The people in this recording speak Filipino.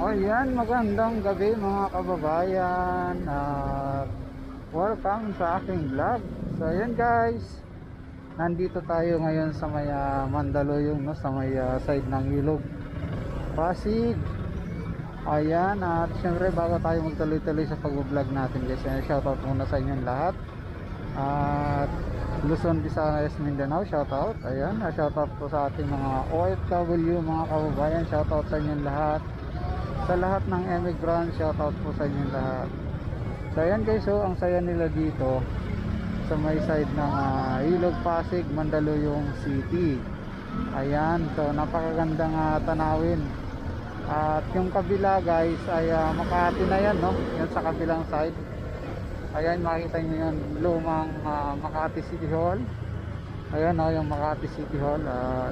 Ayan, magandang gabi mga kababayan at welcome sa aking vlog. So ayan guys, nandito tayo ngayon sa may Mandaluyong, no? Sa may side ng Ilog, Pasig. Ayan, at syempre bago tayo magtuloy-tuloy sa pag-vlog natin guys, shoutout muna sa inyong lahat. At Luzon, Visayas, Mindanao, shoutout. Ayan, shoutout po sa ating mga OFW mga kababayan, shoutout sa inyong lahat. Sa lahat ng emigrant, shoutout po sa inyong lahat. So ayan guys, so ang saya nila dito sa may side ng Ilog, Pasig, Mandaluyong City. Ayan, so napakagandang tanawin. At yung kabila guys ay Makati na yan, no? Yan sa kabilang side. Ayan, makikita nyo yun, lumang Makati City Hall. Ayan, no, yung Makati City Hall. At